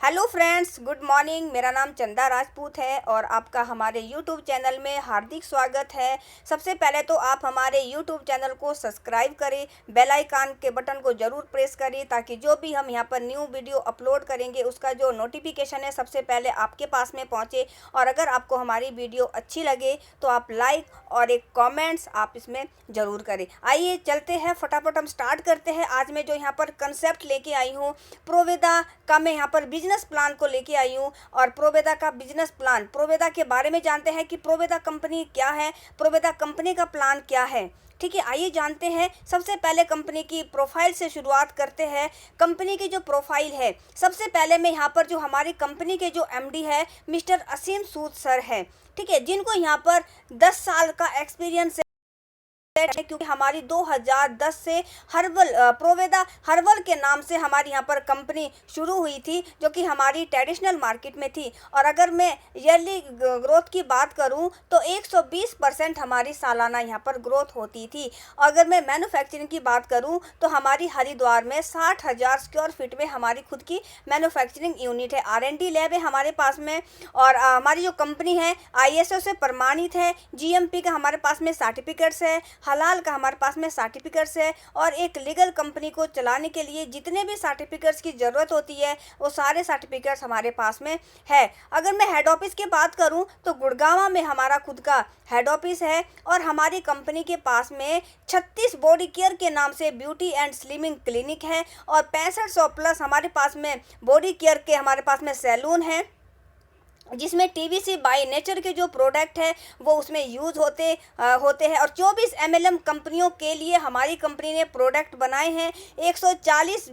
Hello friends, good morning. मेरा नाम चंदा राजपूत है और आपका हमारे यूट्यूब चैनल में हार्दिक स्वागत है। सबसे पहले तो आप हमारे यूट्यूब चैनल को सब्सक्राइब करें, बेल आइकन के बटन को ज़रूर प्रेस करें ताकि जो भी हम यहाँ पर न्यू वीडियो अपलोड करेंगे उसका जो नोटिफिकेशन है सबसे पहले आपके पास में पहुँचे। और अगर आपको हमारी वीडियो अच्छी लगे तो आप लाइक और एक कॉमेंट्स आप इसमें ज़रूर करें। आइए चलते हैं, फटाफट हम स्टार्ट करते हैं। आज मैं जो यहाँ पर कंसेप्ट लेके आई हूँ प्रोवेदा का, मैं यहाँ पर बिजनेस प्लान को लेके आई हूँ और प्रोवेदा का बिजनेस प्लान, प्रोवेदा के बारे में जानते हैं कि प्रोवेदा कंपनी क्या है, प्रोवेदा कंपनी का प्लान क्या है। ठीक है, आइए जानते हैं। सबसे पहले कंपनी की प्रोफाइल से शुरुआत करते हैं। कंपनी की जो प्रोफाइल है, सबसे पहले मैं यहाँ पर जो हमारी कंपनी के जो एमडी है मिस्टर असीम सूद सर है, ठीक है, जिनको यहाँ पर 10 साल का एक्सपीरियंस है, क्योंकि हमारी 2010 से प्रोवेदा हर्बल के नाम से हमारी यहाँ पर कंपनी शुरू हुई थी, जो कि हमारी ट्रेडिशनल मार्केट में थी। और अगर मैं ईयरली ग्रोथ की बात करूँ तो 120% हमारी सालाना यहाँ पर ग्रोथ होती थी। अगर मैं मैन्युफैक्चरिंग की बात करूँ तो हमारी हरिद्वार में 60,000 स्क्वायर फीट में हमारी खुद की मैन्युफैक्चरिंग यूनिट है, R&D लैब है हमारे पास में। और हमारी जो कंपनी है ISO से प्रमाणित है, GMP का हमारे पास में सर्टिफिकेट्स है, हलाल का हमारे पास में सर्टिफिकेट्स है। और एक लीगल कंपनी को चलाने के लिए जितने भी सर्टिफिकेट्स की ज़रूरत होती है वो सारे सर्टिफिकेट्स हमारे पास में है। अगर मैं हेड ऑफिस की बात करूं तो गुड़गांव में हमारा खुद का हेड ऑफिस है। और हमारी कंपनी के पास में 36 बॉडी केयर के नाम से ब्यूटी एंड स्लिमिंग क्लिनिक है और 6500 प्लस हमारे पास में बॉडी केयर के हमारे पास में सैलून है, जिसमें TVC बाय नेचर के जो प्रोडक्ट है वो उसमें यूज़ होते हैं। और 24 MLM कंपनियों के लिए हमारी कंपनी ने प्रोडक्ट बनाए हैं। 140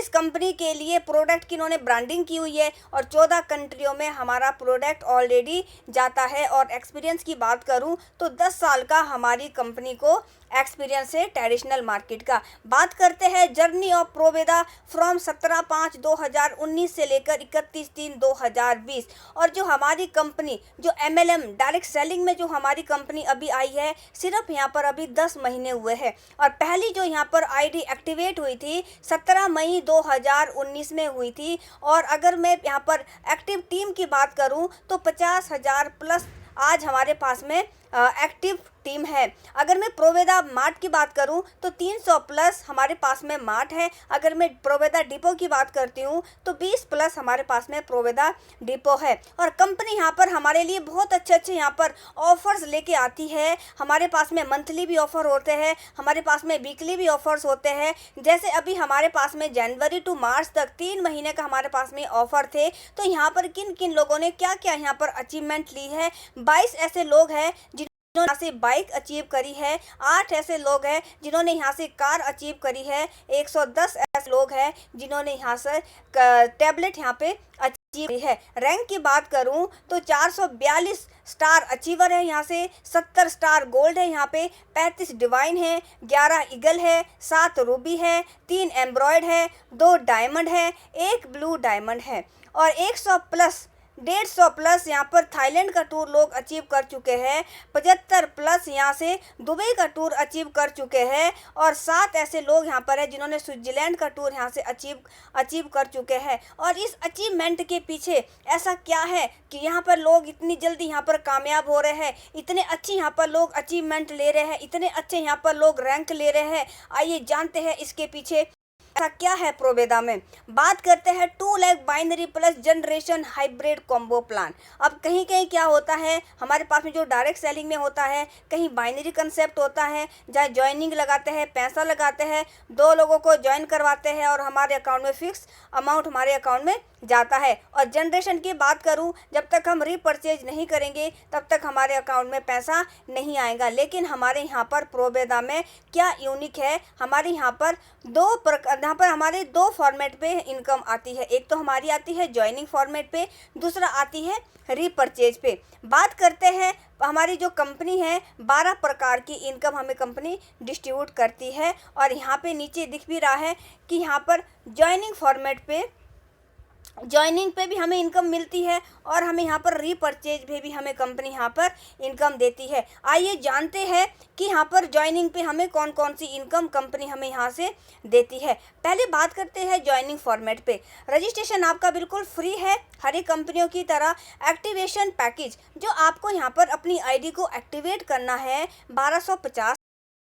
कंपनी के लिए प्रोडक्ट की इन्होंने ब्रांडिंग की हुई है और 14 कंट्रियों में हमारा प्रोडक्ट ऑलरेडी जाता है। और एक्सपीरियंस की बात करूं तो 10 साल का हमारी कंपनी को एक्सपीरियंस है ट्रेडिशनल मार्केट का। बात करते हैं जर्नी ऑफ प्रोवेदा फ्रॉम 17/5/2019 से लेकर 31/3/2020। और जो हमारी कंपनी जो MLM डायरेक्ट सेलिंग में जो हमारी कंपनी अभी आई है, सिर्फ यहाँ पर अभी 10 महीने हुए हैं। और पहली जो यहाँ पर ID एक्टिवेट हुई थी 17 मई 2019 में हुई थी। और अगर मैं यहाँ पर एक्टिव टीम की बात करूँ तो 50,000 प्लस आज हमारे पास में एक्टिव टीम है। अगर मैं प्रोवेदा मार्ट की बात करूं तो 300 प्लस हमारे पास में मार्ट है। अगर मैं प्रोवेदा डिपो की बात करती हूं तो 20 प्लस हमारे पास में प्रोवेदा डिपो है। और कंपनी यहां पर हमारे लिए बहुत अच्छे यहां पर ऑफर्स लेके आती है। हमारे पास में मंथली भी ऑफर होते हैं, हमारे पास में वीकली भी ऑफर्स होते हैं। जैसे अभी हमारे पास में जनवरी टू मार्च तक 3 महीने का हमारे पास में ऑफर थे। तो यहाँ पर किन किन लोगों ने क्या क्या यहाँ पर अचीवमेंट ली है, 22 ऐसे लोग हैं जिन्होंने यहाँ से बाइक अचीव करी है, 8 ऐसे लोग हैं जिन्होंने यहाँ से कार अचीव करी है, 110 ऐसे लोग हैं जिन्होंने यहाँ से टैबलेट यहाँ पे अचीव करी है। रैंक की बात करूँ तो 442 स्टार अचीवर है, यहाँ से 70 स्टार गोल्ड है, यहाँ पे 35 डिवाइन है, 11 ईगल है, 7 रूबी है, 3 एम्ब्रॉयड है, 2 डायमंड है, 1 ब्लू डायमंड है। और 100 प्लस 150 प्लस यहाँ पर थाईलैंड का टूर लोग अचीव कर चुके हैं, 75 प्लस यहाँ से दुबई का टूर अचीव कर चुके हैं। और 7 ऐसे लोग यहाँ पर हैं जिन्होंने स्विट्जरलैंड का टूर यहाँ से अचीव कर चुके हैं। और इस अचीवमेंट के पीछे ऐसा क्या है कि यहाँ पर लोग इतनी जल्दी यहाँ पर कामयाब हो रहे हैं, इतने अच्छी यहाँ पर लोग अचीवमेंट ले रहे हैं, इतने अच्छे यहाँ पर लोग रैंक ले रहे हैं। आइए जानते हैं इसके पीछे ऐसा क्या है प्रोवेदा में। बात करते हैं 2 lakh binary plus generation hybrid combo plan. अब कहीं कहीं क्या होता है, हमारे पास में जो डायरेक्ट सेलिंग में होता है कहीं बाइनरी कंसेप्ट होता है, जहाँ ज्वाइनिंग लगाते हैं, पैसा लगाते हैं, 2 लोगों को ज्वाइन करवाते हैं और हमारे अकाउंट में फिक्स अमाउंट हमारे अकाउंट में जाता है। और जनरेशन की बात करूं, जब तक हम रीपरचेज नहीं करेंगे तब तक हमारे अकाउंट में पैसा नहीं आएगा। लेकिन हमारे यहाँ पर प्रोवेदा में क्या यूनिक है, हमारे यहाँ पर हमारे 2 फॉर्मेट पे इनकम आती है। एक तो हमारी आती है ज्वाइनिंग फॉर्मेट पे, दूसरा आती है रीपरचेज पे। बात करते हैं हमारी जो कंपनी है 12 प्रकार की इनकम हमें कंपनी डिस्ट्रीब्यूट करती है। और यहाँ पे नीचे दिख भी रहा है कि यहाँ पर ज्वाइनिंग फॉर्मेट पे जॉइनिंग पे भी हमें इनकम मिलती है और हमें यहाँ पर रीपरचेज पे भी हमें कंपनी यहाँ पर इनकम देती है। आइए जानते हैं कि यहाँ पर जॉइनिंग पे हमें कौन कौन सी इनकम कंपनी हमें यहाँ से देती है। पहले बात करते हैं जॉइनिंग फॉर्मेट पे। रजिस्ट्रेशन आपका बिल्कुल फ्री है, हर एक कंपनियों की तरह। एक्टिवेशन पैकेज जो आपको यहाँ पर अपनी आईडी को एक्टिवेट करना है 1250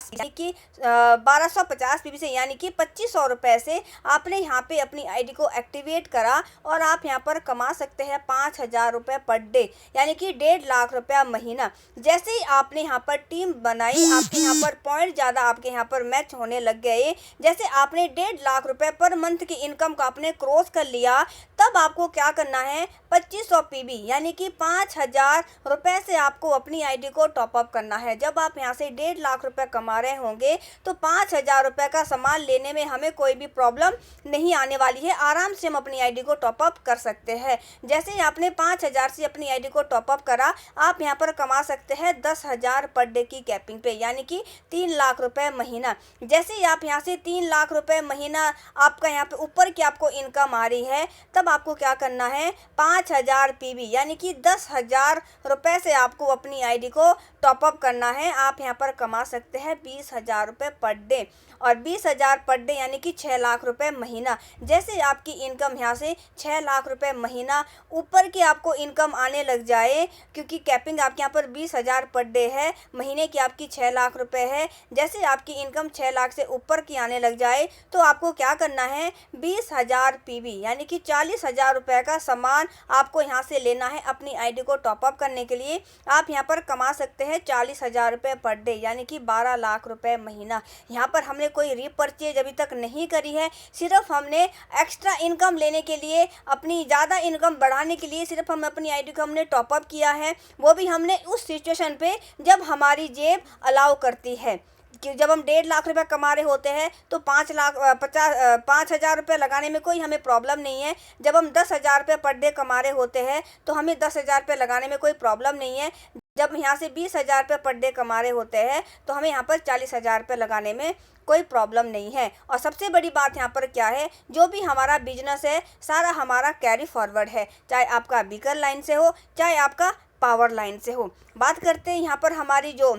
यानी कि 1250 पीबी से, यानी कि 2500 रुपये से आपने यहाँ पे अपनी आईडी को एक्टिवेट करा और आप यहाँ पर कमा सकते हैं 5000 रुपये पर डे, यानी कि 1.5 लाख रुपया महीना। जैसे ही आपने यहाँ पर टीम बनाई, आपके यहाँ पर पॉइंट ज़्यादा आपके यहाँ पर मैच होने लग गए, जैसे आपने 1.5 लाख रुपये पर मंथ की इनकम को आपने क्रॉस कर लिया, तब आपको क्या करना है 2500 पीबी यानी कि 5000 रुपये से आपको अपनी आईडी को टॉपअप करना है। जब आप यहाँ से 1.5 लाख रुपये कमा रहे होंगे तो 5000 रुपये का सामान लेने में हमें कोई भी प्रॉब्लम नहीं आने वाली है। आराम से हम अपनी आईडी को टॉपअप कर सकते हैं। जैसे ही आपने 5000 से अपनी आईडी को टॉपअप करा, आप यहाँ पर कमा सकते हैं 10,000 पर डे की कैपिंग पे, यानी कि 3 लाख रुपए महीना। जैसे ही आप यहाँ से 3 लाख रुपए महीना आपका यहाँ पे ऊपर की आपको इनकम आ रही है, तब आपको क्या करना है 5000 पीबी यानी कि 10,000 रुपये से आपको अपनी आईडी को टॉपअप करना है। आप यहाँ पर कमा सकते हैं 20,000 रुपये पर डे, और 20,000 पर डे यानी कि 6 लाख रुपए महीना। जैसे आपकी इनकम यहाँ से 6 लाख रुपए महीना ऊपर की आपको इनकम आने लग जाए, क्योंकि कैपिंग आपके यहाँ पर 20,000 पर डे है, महीने की आपकी 6 लाख रुपए है। जैसे आपकी इनकम 6 लाख से ऊपर की आने लग जाए, तो आपको क्या करना है 20,000 पीबी यानी कि 40,000 रुपये का सामान आपको यहाँ से लेना है अपनी आईडी को टॉपअप करने के लिए। आप यहाँ पर कमा सकते हैं 40,000 रुपये पर डे यानी कि 12 लाख रुपए महीना। यहाँ पर हमने कोई रीपरचेज अभी तक नहीं करी है, सिर्फ हमने एक्स्ट्रा इनकम लेने के लिए, अपनी ज़्यादा इनकम बढ़ाने के लिए सिर्फ हम अपनी आईडी को हमने टॉपअप किया है। वो भी हमने उस सिचुएशन पे जब हमारी जेब अलाउ करती है, कि जब हम 1.5 लाख रुपए कमा रहे होते हैं तो 5,000 रुपये लगाने में कोई हमें प्रॉब्लम नहीं है। जब हम 10,000 रुपये पर डे कमा रहे होते हैं तो हमें 10,000 रुपये लगाने में कोई प्रॉब्लम नहीं है। जब यहाँ से 20,000 रुपये पर डे कमा रहे होते हैं तो हमें यहाँ पर 40,000 रुपये लगाने में कोई प्रॉब्लम नहीं है। और सबसे बड़ी बात यहाँ पर क्या है, जो भी हमारा बिजनेस है सारा हमारा कैरी फॉरवर्ड है, चाहे आपका बीकर लाइन से हो, चाहे आपका पावर लाइन से हो। बात करते हैं यहाँ पर हमारी जो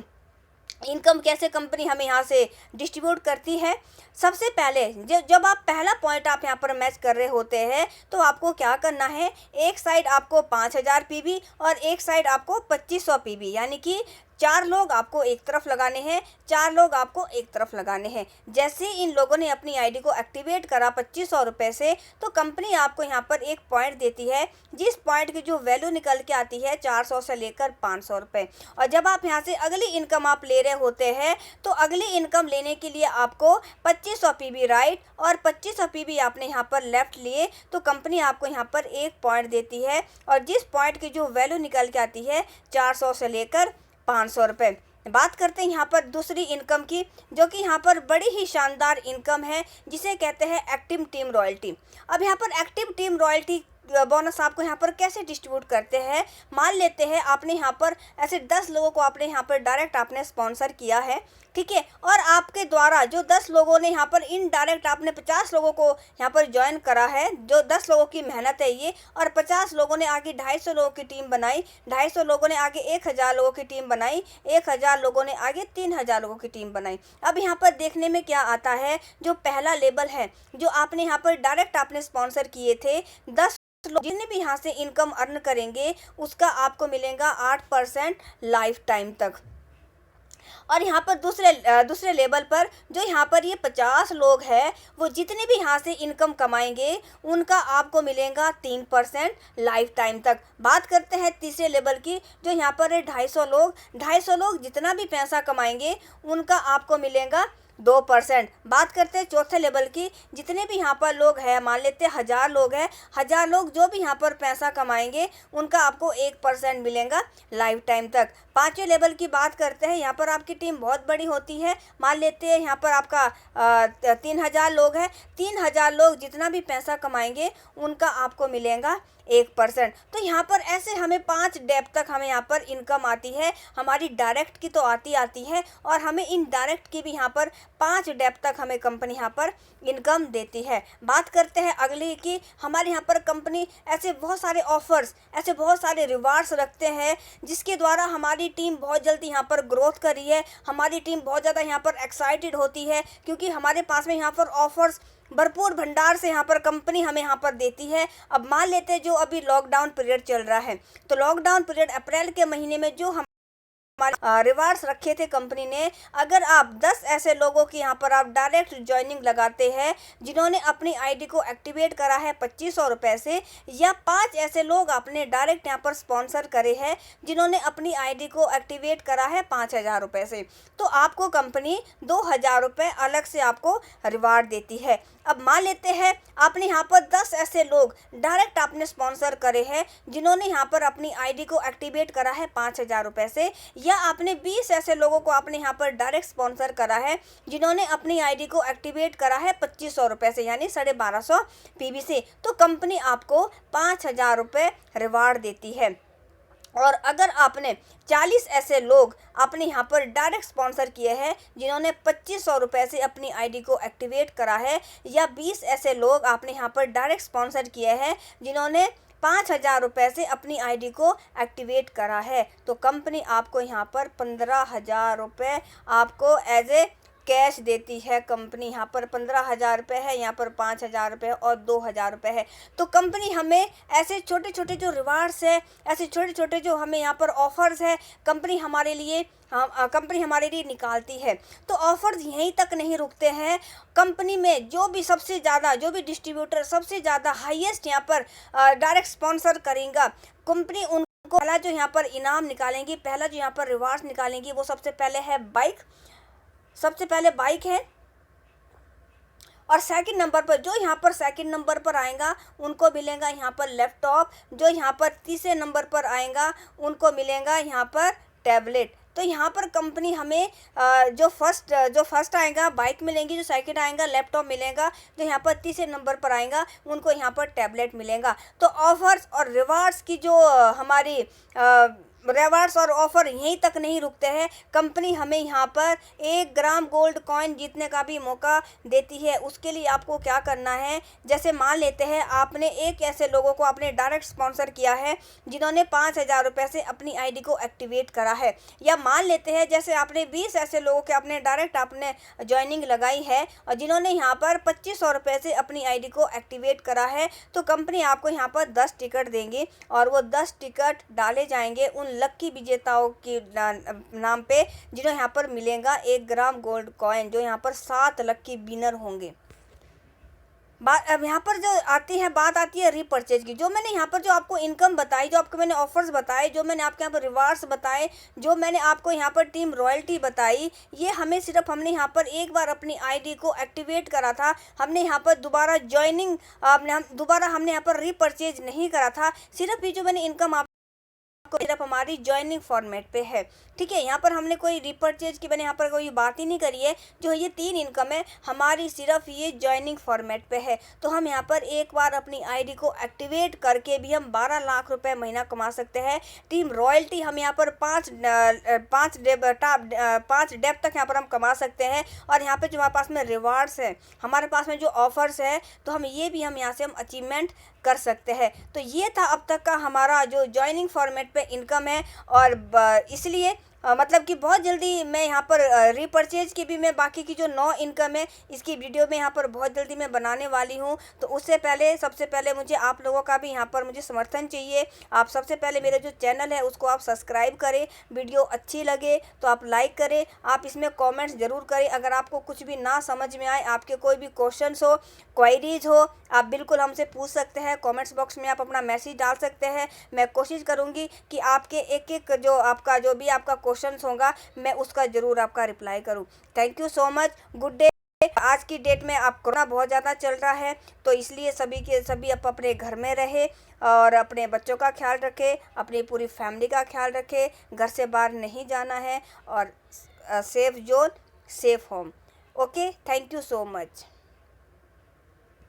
इनकम कैसे कंपनी हमें यहाँ से डिस्ट्रीब्यूट करती है। सबसे पहले जब आप पहला पॉइंट आप यहाँ पर मैच कर रहे होते हैं, तो आपको क्या करना है, एक साइड आपको 5,000 पीबी और एक साइड आपको 2500 पीबी, यानी कि 4 लोग आपको एक तरफ लगाने हैं, 4 लोग आपको एक तरफ लगाने हैं। जैसे इन लोगों ने अपनी आईडी को एक्टिवेट करा 2500 रुपये से, तो कंपनी आपको यहाँ पर एक पॉइंट देती है, जिस पॉइंट की जो वैल्यू निकल के आती है 400 से लेकर 500 रुपये। और जब आप यहाँ से अगली इनकम आप ले रहे होते हैं, तो अगली इनकम लेने के लिए आपको 2500 पीबी राइट और 2500 पीबी आपने यहाँ पर लेफ्ट लिए, तो कंपनी आपको यहाँ पर एक पॉइंट देती है, और जिस पॉइंट की जो वैल्यू निकल के आती है 400 से लेकर 500 रुपये। बात करते हैं यहाँ पर दूसरी इनकम की, जो कि यहाँ पर बड़ी ही शानदार इनकम है, जिसे कहते हैं एक्टिव टीम रॉयल्टी। अब यहाँ पर एक्टिव टीम रॉयल्टी बोनस आपको यहाँ पर कैसे डिस्ट्रीब्यूट करते हैं। मान लेते हैं आपने यहाँ पर ऐसे 10 लोगों को आपने यहाँ पर डायरेक्ट आपने स्पॉन्सर किया है, ठीक है, और आपके द्वारा जो 10 लोगों ने यहाँ पर इनडायरेक्ट आपने 50 लोगों को यहाँ पर ज्वाइन करा है, जो 10 लोगों की मेहनत है ये, और 50 लोगों ने आगे 250 लोगों की टीम बनाई, 250 लोगों ने आगे 1000 लोगों की टीम बनाई, 1000 लोगों ने आगे 3000 लोगों की टीम बनाई। अब यहाँ पर देखने में क्या आता है, जो पहला लेवल है, जो आपने यहाँ पर डायरेक्ट आपने स्पॉन्सर किए थे, 10 लोग जितने भी यहाँ से इनकम अर्न करेंगे उसका आपको मिलेगा 8% लाइफ टाइम तक। और यहाँ पर दूसरे लेवल पर जो यहाँ पर ये 50 लोग हैं, वो जितने भी यहाँ से इनकम कमाएंगे उनका आपको मिलेगा 3% लाइफ टाइम तक। बात करते हैं तीसरे लेवल की, जो यहाँ पर है 250 लोग जितना भी पैसा कमाएंगे उनका आपको मिलेगा 2%। बात करते हैं चौथे लेवल की, जितने भी यहाँ पर लोग हैं, मान लेते हैं 1000 लोग हैं, 1000 लोग जो भी यहाँ पर पैसा कमाएंगे उनका आपको 1% मिलेगा लाइफ टाइम तक। पांचवें लेवल की बात करते हैं, यहाँ पर आपकी टीम बहुत बड़ी होती है, मान लेते हैं यहाँ पर आपका 3000 लोग हैं, 3000 लोग जितना भी पैसा कमाएंगे उनका आपको मिलेगा 1%। तो यहाँ पर ऐसे हमें 5 डेप तक हमें यहाँ पर इनकम आती है। हमारी डायरेक्ट की तो आती है, और हमें इनडायरेक्ट की भी यहाँ पर 5 डेप तक हमें कंपनी यहाँ पर इनकम देती है। बात करते हैं अगली कि हमारे यहाँ पर कंपनी ऐसे बहुत सारे ऑफर्स, ऐसे बहुत सारे रिवार्ड्स रखते हैं जिसके द्वारा हमारी टीम बहुत जल्दी यहाँ पर ग्रोथ कर रही है। हमारी टीम बहुत ज़्यादा यहाँ पर एक्साइटेड होती है क्योंकि हमारे पास में यहाँ पर ऑफर्स भरपूर भंडार से यहाँ पर कंपनी हमें यहाँ पर देती है। अब मान लेते हैं जो अभी लॉकडाउन पीरियड चल रहा है, तो लॉकडाउन पीरियड अप्रैल के महीने में जो हमारे रिवार्ड्स रखे थे कंपनी ने, अगर आप 10 ऐसे लोगों की यहाँ पर आप डायरेक्ट ज्वाइनिंग लगाते हैं जिन्होंने अपनी आईडी को एक्टिवेट करा है 2500 रुपये से, या 5 ऐसे लोग आपने डायरेक्ट यहाँ पर स्पॉन्सर करे हैं जिन्होंने अपनी आईडी को एक्टिवेट करा है 5000 रुपये से, तो आपको कंपनी 2000 रुपये अलग से आपको रिवार्ड देती है। अब मान लेते हैं आपने यहाँ पर 10 ऐसे लोग डायरेक्ट आपने स्पॉन्सर करे हैं जिन्होंने यहाँ पर अपनी आईडी को एक्टिवेट करा है 5000 रुपये से, या आपने 20 ऐसे लोगों को आपने यहाँ पर डायरेक्ट स्पॉन्सर करा है जिन्होंने अपनी आईडी को एक्टिवेट करा है 2500 रुपये से, यानी 1250 पीवी से, तो कंपनी आपको 5000 रुपये रिवार्ड देती है। और अगर आपने 40 ऐसे लोग आपने यहाँ पर डायरेक्ट स्पॉन्सर किए हैं जिन्होंने 2500 रुपये से अपनी आईडी को एक्टिवेट करा है, या 20 ऐसे लोग आपने यहाँ पर डायरेक्ट स्पॉन्सर किए हैं जिन्होंने 5000 रुपये से अपनी आईडी को एक्टिवेट करा है, तो कंपनी आपको यहाँ पर 15000 रुपये आपको एज ए कैश देती है। कंपनी यहाँ पर 15000 रुपये है, यहाँ पर 5000 रुपये और 2000 रुपये है। तो कंपनी हमें ऐसे छोटे छोटे जो रिवार्ड्स है, ऐसे छोटे छोटे जो हमें यहाँ पर ऑफर्स है, कंपनी हमारे लिए निकालती है। तो ऑफर्स यहीं तक नहीं रुकते हैं। कंपनी में जो भी सबसे ज़्यादा, जो भी डिस्ट्रीब्यूटर सबसे ज़्यादा हाईएस्ट यहाँ पर डायरेक्ट स्पॉन्सर करेगा, कंपनी उनको पहला जो यहाँ पर इनाम निकालेंगी, पहला जो यहाँ पर रिवार्ड्स निकालेंगी, वो सबसे पहले है बाइक। सबसे पहले बाइक है, और सेकंड नंबर पर जो यहाँ पर सेकंड नंबर पर आएगा उनको मिलेगा यहाँ पर लैपटॉप। जो यहाँ पर तीसरे नंबर पर आएगा उनको मिलेगा यहाँ पर टैबलेट। तो यहाँ पर कंपनी हमें जो फर्स्ट आएगा बाइक मिलेंगी, जो सेकंड आएगा लैपटॉप मिलेगा, जो यहाँ पर तीसरे नंबर पर आएगा उनको यहाँ पर टैबलेट मिलेगा। तो ऑफर्स और रिवार्ड्स की जो हमारी रिवार्ड्स और ऑफ़र यहीं तक नहीं रुकते हैं। कंपनी हमें यहाँ पर 1 ग्राम गोल्ड कॉइन जीतने का भी मौका देती है। उसके लिए आपको क्या करना है, जैसे मान लेते हैं आपने एक ऐसे लोगों को आपने डायरेक्ट स्पॉन्सर किया है जिन्होंने 5000 रुपये से अपनी आईडी को एक्टिवेट करा है, या मान लेते हैं जैसे आपने 20 ऐसे लोगों के आपने डायरेक्ट आपने ज्वाइनिंग लगाई है और जिन्होंने यहाँ पर 2500 रुपये से अपनी आईडी को एक्टिवेट करा है, तो कंपनी आपको यहाँ पर 10 टिकट देंगी और वो 10 टिकट डाले जाएंगे उन लक्की विजेताओं के नाम पे जिन्हें यहाँ पर मिलेगा 1 ग्राम गोल्ड कॉइन, जो यहाँ पर 7 लक्की विनर होंगे। अब यहाँ पर जो बात आती है रीपरचेज की। जो मैंने यहाँ पर जो आपको इनकम बताई, जो आपको मैंने ऑफर्स बताए, जो मैंने आपके यहाँ पर रिवार्ड्स बताए, जो मैंने आपको यहाँ पर टीम रॉयल्टी बताई, ये हमने यहाँ पर एक बार अपनी आईडी को एक्टिवेट करा था। हमने यहाँ पर दोबारा ज्वाइनिंग हमने यहाँ पर रीपरचेज नहीं करा था। सिर्फ ये जो मैंने इनकम सिर्फ हमारी ज्वाइनिंग फॉर्मेट पे है, ठीक है। यहाँ पर हमने कोई रिपरचेज की मैंने यहाँ पर कोई बात ही नहीं करी है। जो ये 3 इनकम है हमारी सिर्फ ये ज्वाइनिंग फॉर्मेट पे है। तो हम यहाँ पर एक बार अपनी आईडी को एक्टिवेट करके भी हम 12 लाख रुपए महीना कमा सकते हैं। टीम रॉयल्टी हम यहाँ पर 5 डेप तक यहाँ पर हम कमा सकते हैं। और यहाँ पे जो हमारे पास में रिवार्ड्स है, हमारे पास में जो ऑफर्स है, तो हम ये भी हम यहाँ से हम अचीवमेंट कर सकते हैं। तो ये था अब तक का हमारा जो ज्वाइनिंग फॉर्मेट पे इनकम है। और इसलिए मतलब कि बहुत जल्दी मैं यहाँ पर रीपरचेज की भी मैं बाकी की जो 9 इनकम है इसकी वीडियो में यहाँ पर बहुत जल्दी मैं बनाने वाली हूँ। तो उससे पहले सबसे पहले मुझे आप लोगों का भी यहाँ पर मुझे समर्थन चाहिए। आप सबसे पहले मेरे जो चैनल है उसको आप सब्सक्राइब करें, वीडियो अच्छी लगे तो आप लाइक करें, आप इसमें कॉमेंट्स ज़रूर करें। अगर आपको कुछ भी ना समझ में आए, आपके कोई भी क्वेश्चंस हो, क्वायरीज हो, आप बिल्कुल हमसे पूछ सकते हैं। कमेंट्स बॉक्स में आप अपना मैसेज डाल सकते हैं। मैं कोशिश करूँगी कि आपके एक जो आपका क्वेश्चंस होगा मैं उसका ज़रूर आपका रिप्लाई करूँ। Thank you so much, good day. आज की डेट में आप कोरोना बहुत ज़्यादा चल रहा है, तो इसलिए सभी आप अपने घर में रहे और अपने बच्चों का ख्याल रखें, अपनी पूरी फैमिली का ख्याल रखें, घर से बाहर नहीं जाना है और safe zone safe home. Okay, thank you so much.